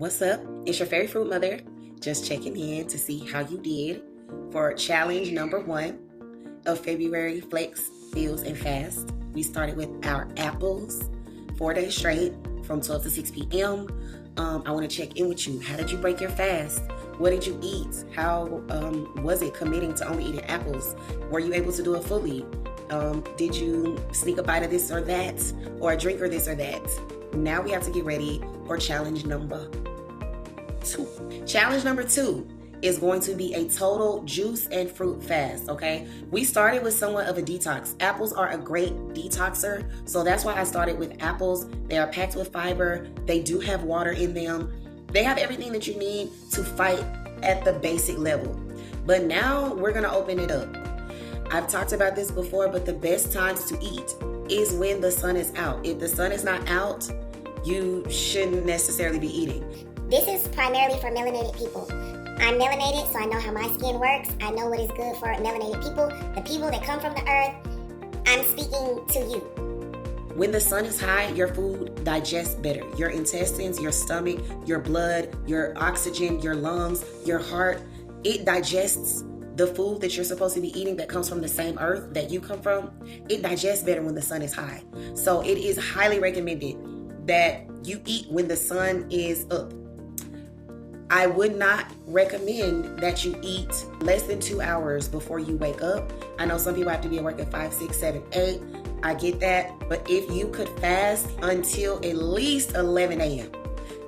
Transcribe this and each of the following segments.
What's up? It's your fairy fruit mother, just checking in to see how you did for challenge number 1 of February Flex, Feels, and Fast. We started with our apples 4 days straight from 12 to 6 p.m. I want to check in with you. How did you break your fast? What did you eat? How was it committing to only eating apples? Were you able to do it fully? Did you sneak a bite of this or that, or a drink or this or that? Now we have to get ready for challenge number 2. Challenge number 2 is going to be a total juice and fruit fast, okay? We started with somewhat of a detox. Apples are a great detoxer, so that's why I started with apples. They are packed with fiber. They do have water in them. They have everything that you need to fight at the basic level. But now we're gonna open it up. I've talked about this before, but the best times to eat is when the sun is out. If the sun is not out, you shouldn't necessarily be eating. This is primarily for melanated people. I'm melanated, so I know how my skin works. I know what is good for melanated people, the people that come from the earth. I'm speaking to you. When the sun is high, your food digests better. Your intestines, your stomach, your blood, your oxygen, your lungs, your heart, it digests the food that you're supposed to be eating that comes from the same earth that you come from. It digests better when the sun is high. So it is highly recommended that you eat when the sun is up. I would not recommend that you eat less than 2 hours before you wake up. I know some people have to be at work at 5, 6, 7, 8. I get that. But if you could fast until at least 11 a.m.,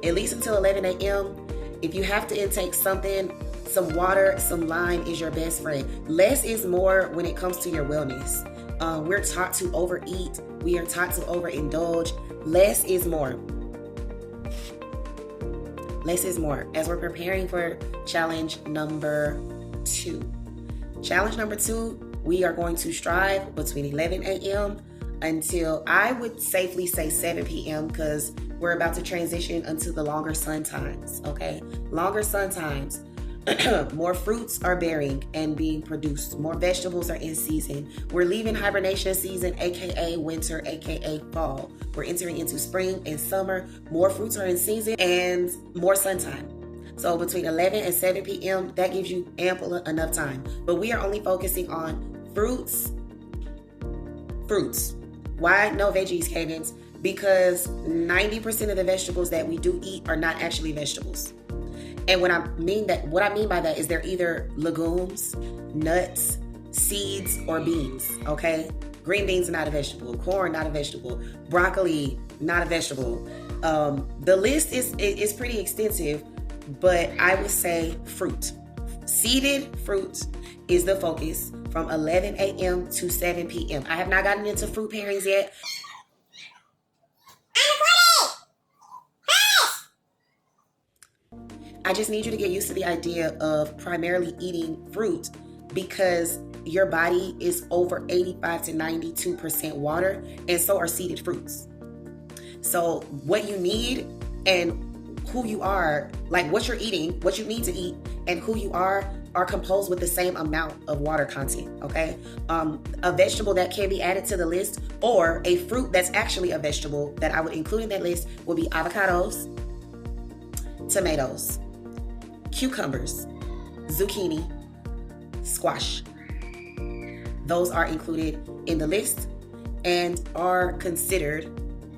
at least until 11 a.m., if you have to intake something, some water, some lime is your best friend. Less is more when it comes to your wellness. We're taught to overeat. We are taught to overindulge. Less is more. Less is more as we're preparing for challenge number 2. Challenge number 2, we are going to strive between 11 a.m. until I would safely say 7 p.m. because we're about to transition into the longer sun times, okay? Longer sun times. More fruits are bearing and being produced. More vegetables are in season. We're leaving hibernation season, aka winter, aka fall. We're entering into spring and summer. More fruits are in season and more sun time. So between 11 and 7 p.m., that gives you ample enough time. But we are only focusing on fruits. Fruits. Why no veggies, CaDance? Because 90% of the vegetables that we do eat are not actually vegetables. And what I mean by that is they're either legumes, nuts, seeds, or beans, okay? Green beans are not a vegetable. Corn, not a vegetable. Broccoli, not a vegetable. The list is pretty extensive, but I would say fruit. Seeded fruit is the focus from 11 a.m. to 7 p.m. I have not gotten into fruit pairings yet. I just need you to get used to the idea of primarily eating fruit because your body is over 85 to 92% water, and so are seeded fruits. So what you need and who you are, like what you're eating, what you need to eat, and who you are composed with the same amount of water content, okay? A vegetable that can be added to the list, or a fruit that's actually a vegetable that I would include in that list would be avocados, tomatoes, cucumbers, zucchini, squash. Those are included in the list and are considered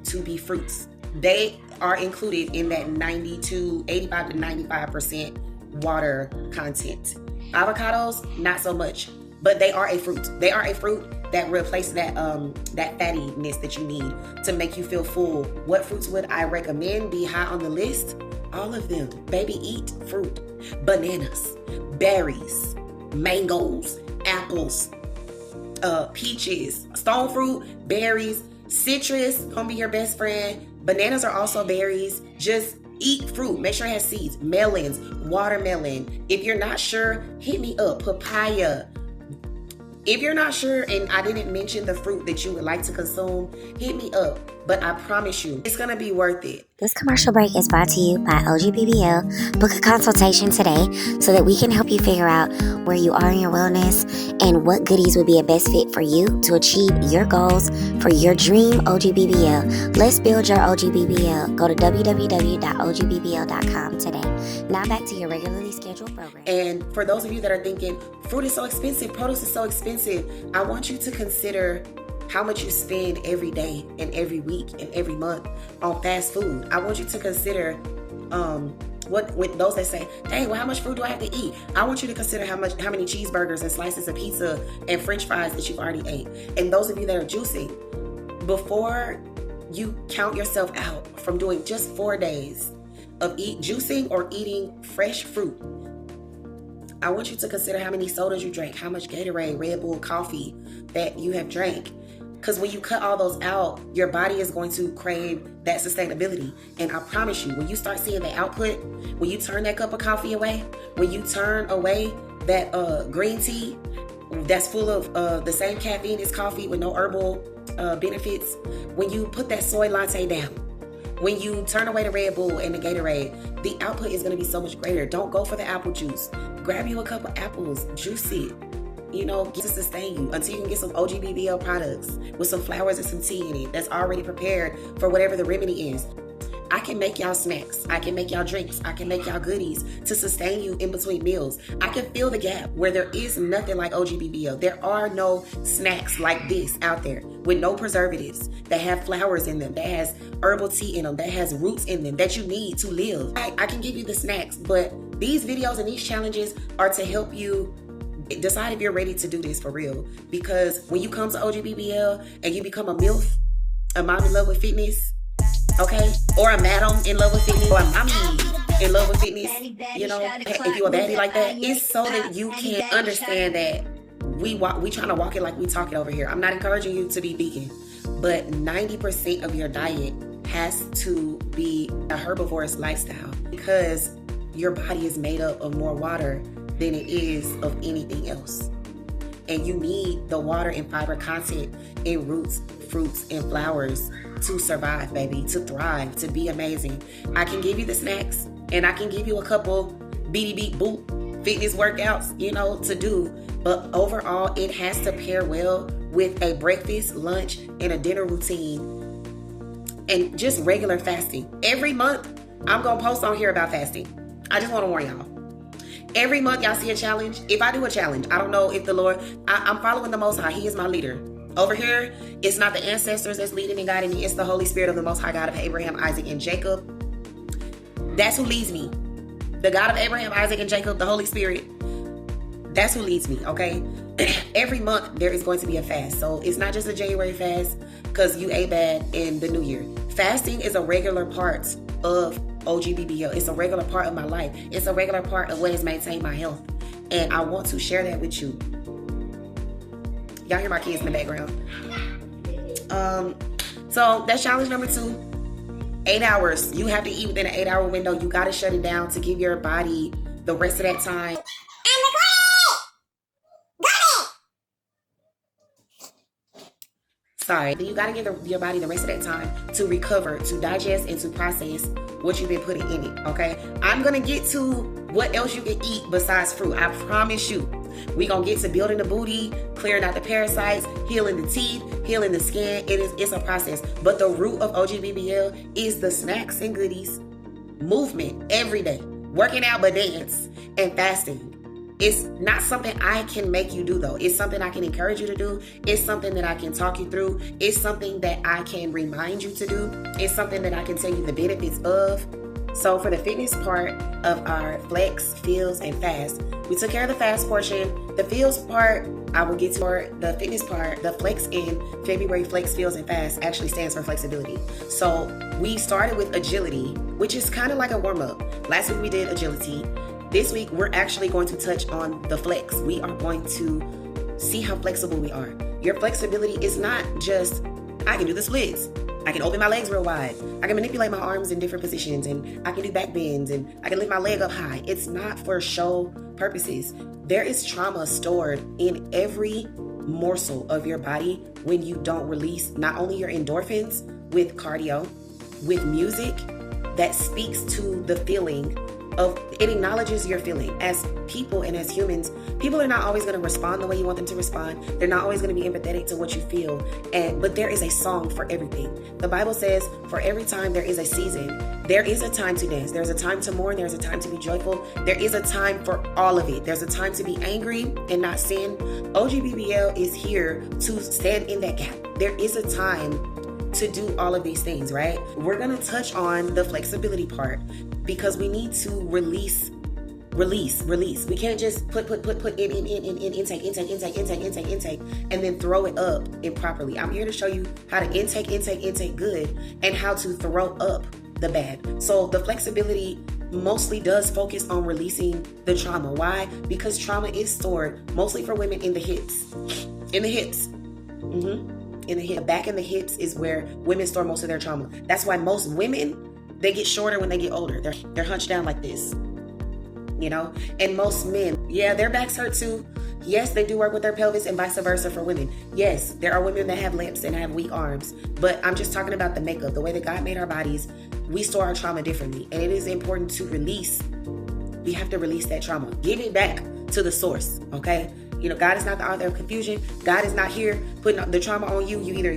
to be fruits. They are included in that 85 to 95% water content. Avocados, not so much, but they are a fruit. They are a fruit that replaces that fattiness that you need to make you feel full. What fruits would I recommend be high on the list? All of them. Baby, eat fruit. Bananas, berries, mangoes, apples, peaches, stone fruit, berries, citrus, gonna be your best friend. Bananas are also berries. Just eat fruit. Make sure it has seeds. Melons, watermelon. If you're not sure, hit me up. Papaya. If you're not sure and I didn't mention the fruit that you would like to consume, hit me up. But I promise you, it's gonna be worth it. This commercial break is brought to you by OGBBL. Book a consultation today so that we can help you figure out where you are in your wellness and what goodies would be a best fit for you to achieve your goals for your dream OGBBL. Let's build your OGBBL. Go to www.ogbbl.com today. Now back to your regularly scheduled program. And for those of you that are thinking, fruit is so expensive, produce is so expensive, I want you to consider how much you spend every day and every week and every month on fast food. I want you to consider what with those that say, dang, well, how much food do I have to eat? I want you to consider how many cheeseburgers and slices of pizza and french fries that you've already ate. And those of you that are juicing, before you count yourself out from doing just 4 days of juicing or eating fresh fruit, I want you to consider how many sodas you drank, how much Gatorade, Red Bull, coffee that you have drank. Because when you cut all those out, your body is going to crave that sustainability. And I promise you, when you start seeing the output, when you turn that cup of coffee away, when you turn away that green tea that's full of the same caffeine as coffee with no herbal benefits, when you put that soy latte down, when you turn away the Red Bull and the Gatorade, the output is going to be so much greater. Don't go for the apple juice. Grab you a couple apples, juice it. Get to sustain you until you can get some OGBBL products with some flowers and some tea in it that's already prepared for whatever the remedy is. I can make y'all snacks. I can make y'all drinks. I can make y'all goodies to sustain you in between meals. I can fill the gap where there is nothing like OGBBL. There are no snacks like this out there with no preservatives, that have flowers in them, that has herbal tea in them, that has roots in them that you need to live. I can give you the snacks, but these videos and these challenges are to help you decide if you're ready to do this for real. Because when you come to OGBBL and you become a MILF, a mom in love with fitness, okay, or a madam in love with fitness, or a mommy in love with fitness, if you're a baddie like that, it's so that you can understand that we trying to walk it like we talk it over here. I'm not encouraging you to be vegan, but 90% of your diet has to be a herbivorous lifestyle, because your body is made up of more water than it is of anything else. And you need the water and fiber content in roots, fruits, and flowers to survive, baby, to thrive, to be amazing. I can give you the snacks, and I can give you a couple beat boot fitness workouts, to do. But overall, it has to pair well with a breakfast, lunch, and a dinner routine, and just regular fasting. Every month, I'm going to post on here about fasting. I just want to warn y'all. Every month y'all see a challenge. If I do a challenge, I don't know if the Lord, I'm following the Most High. He is my leader. Over here, it's not the ancestors that's leading and guiding me. It's the Holy Spirit of the Most High God of Abraham, Isaac, and Jacob. That's who leads me. The God of Abraham, Isaac, and Jacob, the Holy Spirit. That's who leads me, okay? Every month there is going to be a fast. So it's not just a January fast because you ate bad in the new year. Fasting is a regular part of OGBBL. It's a regular part of my life. It's a regular part of what has maintained my health. And I want to share that with you. Y'all hear my kids in the background. So that's challenge number 2. 8 hours. You have to eat within an 8-hour window. You got to shut it down to give your body the rest of that time. Sorry, you got to give your body the rest of that time to recover, to digest, and to process what you've been putting in it, okay? I'm going to get to what else you can eat besides fruit. I promise you. We're going to get to building the booty, clearing out the parasites, healing the teeth, healing the skin. It's a process. But the root of OGBBL is the snacks and goodies, movement every day, working out but dance, and fasting. It's not something I can make you do, though. It's something I can encourage you to do. It's something that I can talk you through. It's something that I can remind you to do. It's something that I can tell you the benefits of. So for the fitness part of our flex, feels, and fast, we took care of the fast portion. The feels part, I will get to the fitness part. The flex in February, flex, feels, and fast actually stands for flexibility. So we started with agility, which is kind of like a warm-up. Last week we did agility. This week, we're actually going to touch on the flex. We are going to see how flexible we are. Your flexibility is not just, I can do the splits. I can open my legs real wide. I can manipulate my arms in different positions, and I can do back bends, and I can lift my leg up high. It's not for show purposes. There is trauma stored in every morsel of your body when you don't release not only your endorphins with cardio, with music, that speaks to the feeling of, it acknowledges your feeling. As people and as humans, people are not always going to respond the way you want them to respond. They're not always going to be empathetic to what you feel. But there is a song for everything. The Bible says, for every time there is a season. There is a time to dance. There's a time to mourn. There's a time to be joyful. There is a time for all of it. There's a time to be angry and not sin. OGBBL is here to stand in that gap. There is a time to do all of these things, right? We're gonna touch on the flexibility part because we need to release. We can't just put in intake, and then throw it up improperly. I'm here to show you how to intake good and how to throw up the bad. So the flexibility mostly does focus on releasing the trauma. Why? Because trauma is stored mostly for women in the hips. In the hips. In the hip. Back in the hips is where women store most of their trauma. That's why most women, they get shorter when they get older. They're hunched down like this, you know? And most men, yeah, their backs hurt too. Yes, they do work with their pelvis and vice versa for women. Yes, there are women that have limps and have weak arms, but I'm just talking about the makeup, the way that God made our bodies. We store our trauma differently, and it is important to release. We have to release that trauma. Give it back to the source, okay? You know, God is not the author of confusion. God is not here putting the trauma on you. We either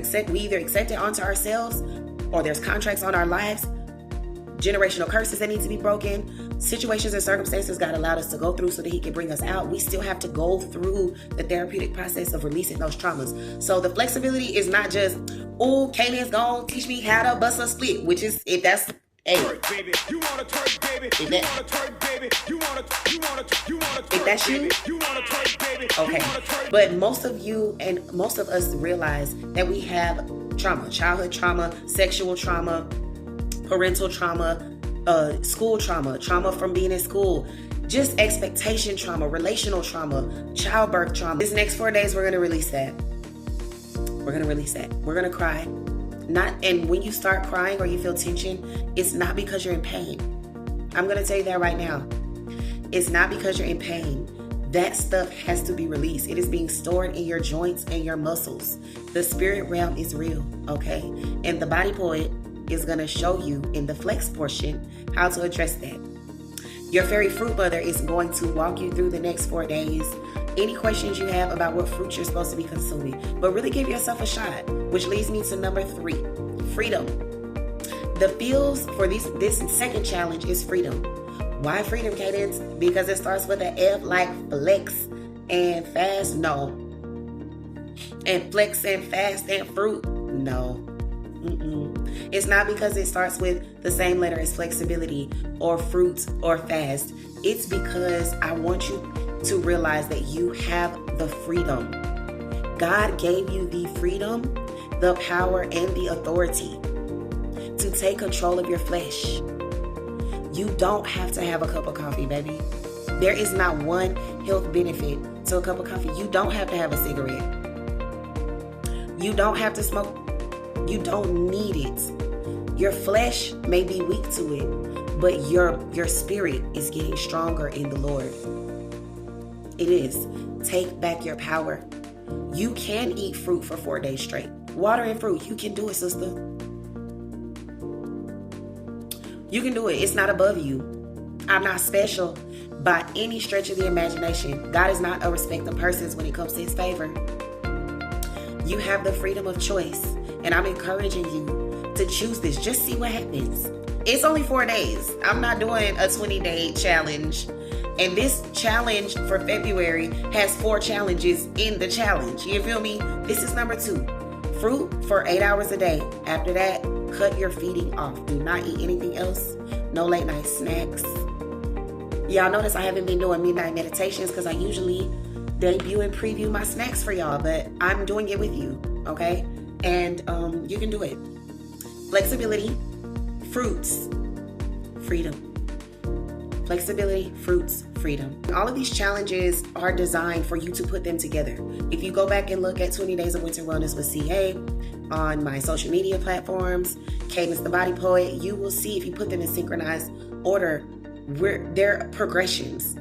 accept it onto ourselves, or there's contracts on our lives, generational curses that need to be broken, situations and circumstances God allowed us to go through so that He can bring us out. We still have to go through the therapeutic process of releasing those traumas. So the flexibility is not just, oh, CaDance gonna teach me how to bust a split, which is, if that's, hey, if that's you, okay. But most of you and most of us realize that we have trauma, childhood trauma, sexual trauma, parental trauma, school trauma from being in school, just expectation trauma, relational trauma, childbirth trauma. This next 4 days, we're going to release that. We're going to release that. We're going to cry. And when you start crying or you feel tension, it's not because you're in pain. I'm going to tell you that right now. It's not because you're in pain. That stuff has to be released. It is being stored in your joints and your muscles. The spirit realm is real, okay? And the body poet is going to show you in the flex portion how to address that. Your fairy fruit mother is going to walk you through the next 4 days. Any questions you have about what fruit you're supposed to be consuming, but really give yourself a shot, which leads me to number 3, freedom. The feels for this second challenge is freedom. Why freedom, CaDance? Because it starts with an F, like flex and fast, no. And flex and fast and fruit, no. It's not because it starts with the same letter as flexibility or fruit or fast. It's because I want you to realize that you have the freedom. God gave you the freedom, the power, and the authority to take control of your flesh. You don't have to have a cup of coffee, baby. There is not one health benefit to a cup of coffee. You don't have to have a cigarette. You don't have to smoke. You don't need it. Your flesh may be weak to it, but your spirit is getting stronger in the Lord. It is. Take back your power. You can eat fruit for 4 days straight. Water and fruit. You can do it, sister. You can do it. It's not above you. I'm not special by any stretch of the imagination. God is not a respect of persons when it comes to His favor. You have the freedom of choice, and I'm encouraging you to choose this. Just see what happens. It's only 4 days. I'm not doing a 20-day challenge. And this challenge for February has 4 challenges in the challenge. You feel me? This is number 2. Fruit for 8 hours a day. After that, cut your feeding off. Do not eat anything else. No late night snacks. Y'all notice I haven't been doing midnight meditations because I usually debut and preview my snacks for y'all, but I'm doing it with you, okay? And you can do it. Flexibility, fruits, freedom. Flexibility, fruits, freedom. All of these challenges are designed for you to put them together. If you go back and look at 20 Days of Winter Wellness with CA on my social media platforms, CaDance the Body Poet, you will see if you put them in synchronized order, they're progressions.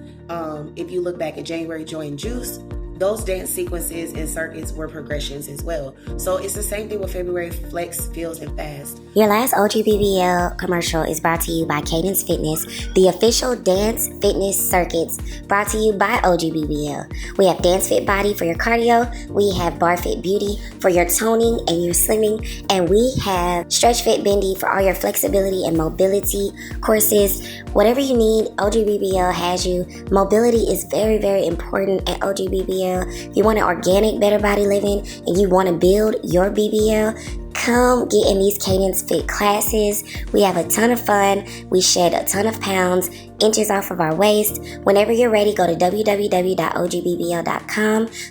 If you look back at January Joy and Juice, those dance sequences and circuits were progressions as well. So it's the same thing with February Flex, Feels, and Fast. Your last OGBBL commercial is brought to you by CaDance Fitness, the official dance fitness circuits brought to you by OGBBL. We have Dance Fit Body for your cardio, we have Bar Fit Beauty for your toning and your slimming, and we have Stretch Fit Bendy for all your flexibility and mobility courses. Whatever you need, OGBBL has you. Mobility is very, very important at OGBBL. If you want an organic, better body living and you want to build your BBL, come get in these CaDance Fit classes. We have a ton of fun. We shed a ton of pounds, inches off of our waist. Whenever you're ready, go to www.ogbbl.com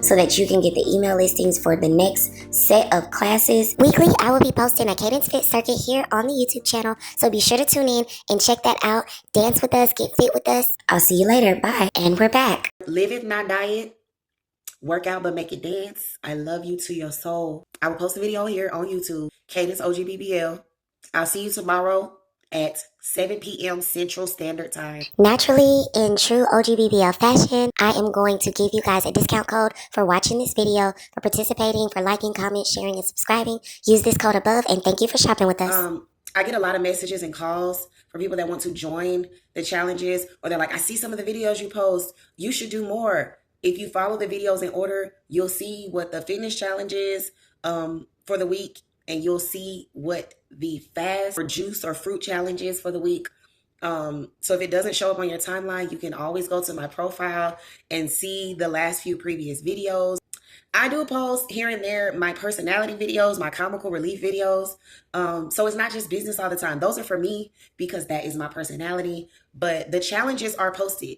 so that you can get the email listings for the next set of classes. Weekly, I will be posting a CaDance Fit circuit here on the YouTube channel, so be sure to tune in and check that out. Dance with us, get fit with us. I'll see you later. Bye. And we're back. LIVEth, not diet. Work out but make it dance. I love you to your soul. I will post a video here on YouTube. CaDance OGBBL. I'll see you tomorrow at 7 p.m. Central Standard Time. Naturally, in true OGBBL fashion, I am going to give you guys a discount code for watching this video, for participating, for liking, commenting, sharing, and subscribing. Use this code above, and thank you for shopping with us. I get a lot of messages and calls for people that want to join the challenges, or they're like, I see some of the videos you post. You should do more. If you follow the videos in order, you'll see what the fitness challenge is for the week, and you'll see what the fast or juice or fruit challenge is for the week. So if it doesn't show up on your timeline, you can always go to my profile and see the last few previous videos. I do post here and there my personality videos, my comical relief videos. So it's not just business all the time. Those are for me because that is my personality. But the challenges are posted.